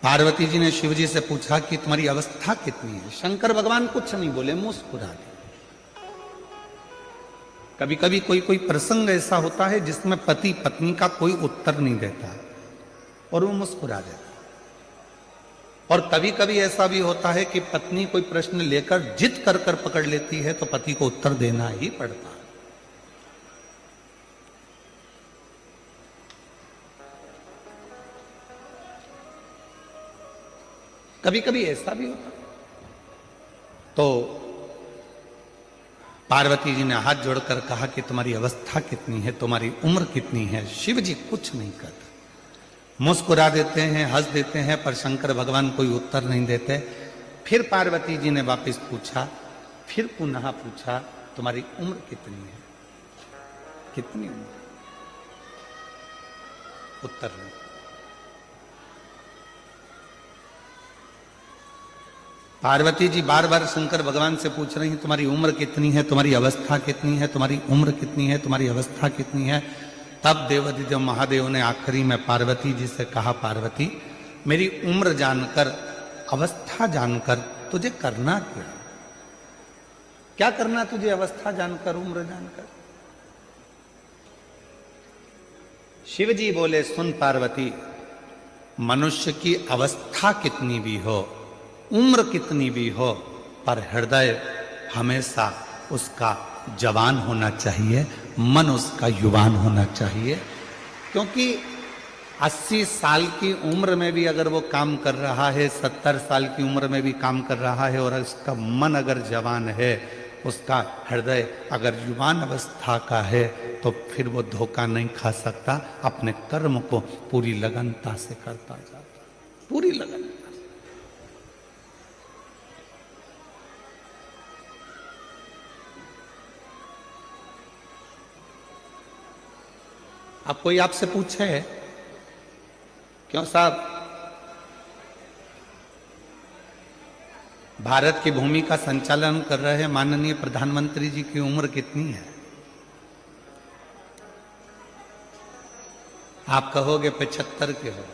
पार्वती जी ने शिव जी से पूछा कि तुम्हारी अवस्था कितनी है। शंकर भगवान कुछ नहीं बोले, मुस्कुरा दिए। कभी कभी कोई कोई प्रसंग ऐसा होता है जिसमें पति पत्नी का कोई उत्तर नहीं देता और वो मुस्कुरा देता। और कभी कभी ऐसा भी होता है कि पत्नी कोई प्रश्न लेकर जिद कर कर पकड़ लेती है तो पति को उत्तर देना ही पड़ता है। कभी कभी ऐसा भी होता। तो पार्वती जी ने हाथ जोड़कर कहा कि तुम्हारी अवस्था कितनी है, तुम्हारी उम्र कितनी है। शिव जी कुछ नहीं करते, मुस्कुरा देते हैं, हंस देते हैं, पर शंकर भगवान कोई उत्तर नहीं देते। फिर पार्वती जी ने वापस पूछा, फिर पुनः पूछा, तुम्हारी उम्र कितनी है, कितनी उम्र? उत्तर नहीं। पार्वती जी बार बार शंकर भगवान से पूछ रही हैं, तुम्हारी उम्र कितनी है, तुम्हारी अवस्था कितनी है, तुम्हारी उम्र कितनी है, तुम्हारी अवस्था कितनी है। तब देवाधिदेव महादेव ने आखिरी में पार्वती जी से कहा, पार्वती मेरी उम्र जानकर, अवस्था जानकर तुझे करना क्या? क्या करना तुझे अवस्था जानकर, उम्र जानकर? शिव जी बोले, सुन पार्वती, मनुष्य की अवस्था कितनी भी हो, उम्र कितनी भी हो, पर हृदय हमेशा उसका जवान होना चाहिए, मन उसका युवान होना चाहिए। क्योंकि 80 साल की उम्र में भी अगर वो काम कर रहा है, 70 साल की उम्र में भी काम कर रहा है, और उसका मन अगर जवान है, उसका हृदय अगर युवान अवस्था का है, तो फिर वो धोखा नहीं खा सकता। अपने कर्म को पूरी लगनता से करता जाता, पूरी लगन। अब कोई आपसे पूछे, क्यों साहब भारत की भूमि का संचालन कर रहे माननीय प्रधानमंत्री जी की उम्र कितनी है? आप कहोगे 75 के हो।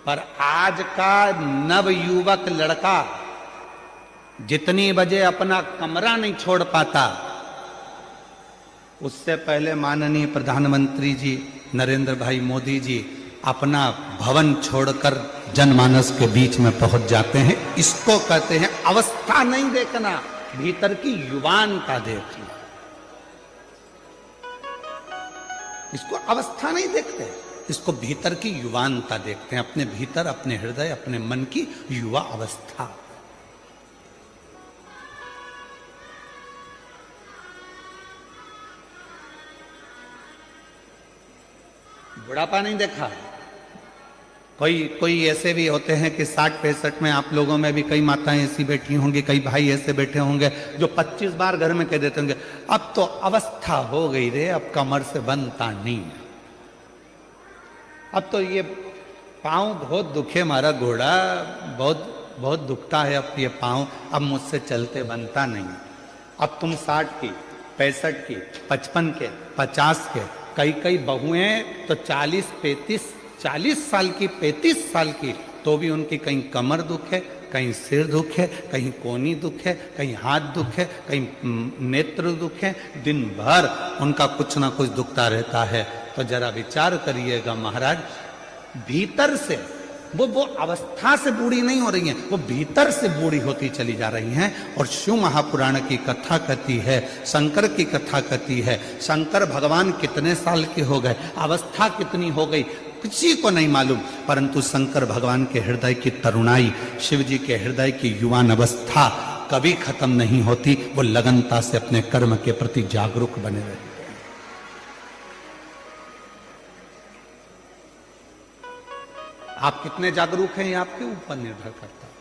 पर आज का नव युवक लड़का जितनी बजे अपना कमरा नहीं छोड़ पाता, उससे पहले माननीय प्रधानमंत्री जी नरेंद्र भाई मोदी जी अपना भवन छोड़कर जनमानस के बीच में पहुंच जाते हैं। इसको कहते हैं अवस्था नहीं देखना, भीतर की युवानता देखना। इसको अवस्था नहीं देखते, इसको भीतर की युवानता देखते हैं। अपने भीतर, अपने हृदय, अपने मन की युवा अवस्था। बुढ़ापा नहीं देखा। कोई ऐसे भी होते हैं कि 60-65 में, आप लोगों में भी कई माताएं ऐसी बैठी होंगी, कई भाई ऐसे बैठे होंगे जो 25 बार घर में कह देते होंगे, अब तो अवस्था हो गई रे, अब कमर से बनता नहीं, अब तो ये पाँव बहुत दुखे, हमारा घोड़ा बहुत बहुत दुखता है, अब ये पाँव, अब मुझसे चलते बनता नहीं। अब तुम 60 की, 65 की, 55 के, 50 के, कई बहुएं तो 40 साल की, 35 साल की, तो भी उनकी कहीं कमर दुख है, कहीं सिर दुख है, कहीं कोहनी दुख है, कहीं हाथ दुख है, कहीं नेत्र दुख है। दिन भर उनका कुछ ना कुछ दुखता रहता है। तो जरा विचार करिएगा महाराज, भीतर से वो अवस्था से बूढ़ी नहीं हो रही हैं, वो भीतर से बूढ़ी होती चली जा रही हैं। और शिव महापुराण की कथा कहती है, शंकर की कथा कहती है, शंकर भगवान कितने साल के हो गए, अवस्था कितनी हो गई, किसी को नहीं मालूम। परंतु शंकर भगवान के हृदय की तरुणाई, शिव जी के हृदय की युवान अवस्था कभी खत्म नहीं होती। वो लगनता से अपने कर्म के प्रति जागरूक बने रहते। आप कितने जागरूक हैं, ये आपके ऊपर निर्भर करता है।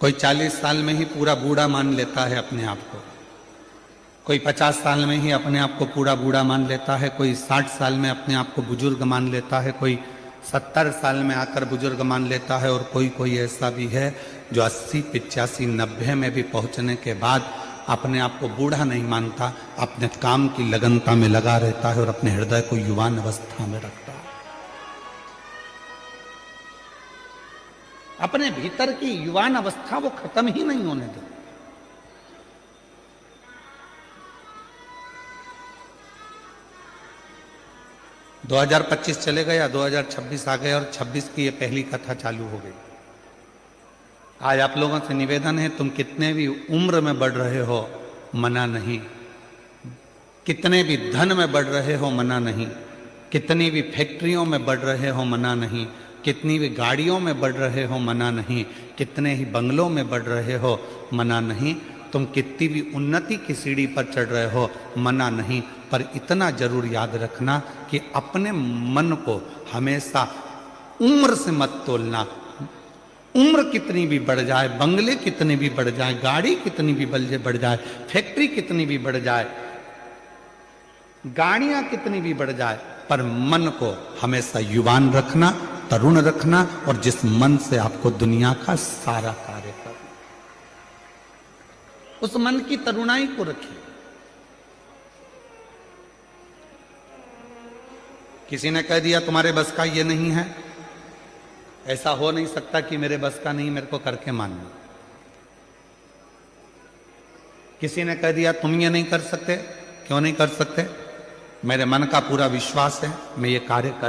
कोई 40 साल में ही पूरा बूढ़ा मान लेता है अपने आप को, कोई 50 साल में ही अपने आप को पूरा बूढ़ा मान लेता है, कोई 60 साल में अपने आप को बुजुर्ग मान लेता है, कोई 70 साल में आकर बुजुर्ग मान लेता है, और कोई ऐसा भी है जो 80, 85, 90 में भी पहुंचने के बाद अपने आप को बूढ़ा नहीं मानता, अपने काम की लगनता में लगा रहता है और अपने हृदय को युवान अवस्था में रखता है। अपने भीतर की युवान अवस्था वो खत्म ही नहीं होने देता। दो 2025 चले गया, 2026 आ गया और 26 की ये पहली कथा चालू हो गई। आज आप लोगों से निवेदन है, तुम कितने भी उम्र में बढ़ रहे हो मना नहीं, कितने भी धन में बढ़ रहे हो मना नहीं, कितनी भी फैक्ट्रियों में बढ़ रहे हो मना नहीं, कितनी भी गाड़ियों में बढ़ रहे हो मना नहीं, कितने ही बंगलों में बढ़ रहे हो मना नहीं, तुम कितनी भी उन्नति की सीढ़ी पर चढ़ रहे हो मना नहीं, पर इतना जरूर याद रखना कि अपने मन को हमेशा उम्र से मत तोलना। उम्र कितनी भी बढ़ जाए, बंगले कितने भी बढ़ जाए, गाड़ी कितनी भी बढ़ जाए, फैक्ट्री कितनी भी बढ़ जाए, गाड़ियां कितनी भी बढ़ जाए, पर मन को हमेशा युवान रखना, तरुण रखना, और जिस मन से आपको दुनिया का सारा कार्य करना, उस मन की तरुणाई को रखिए। किसी ने कह दिया तुम्हारे बस का ये नहीं है, ऐसा हो नहीं सकता कि मेरे बस का नहीं, मेरे को करके मानना। किसी ने कह दिया तुम ये नहीं कर सकते, क्यों नहीं कर सकते? मेरे मन का पूरा विश्वास है मैं ये कार्य कर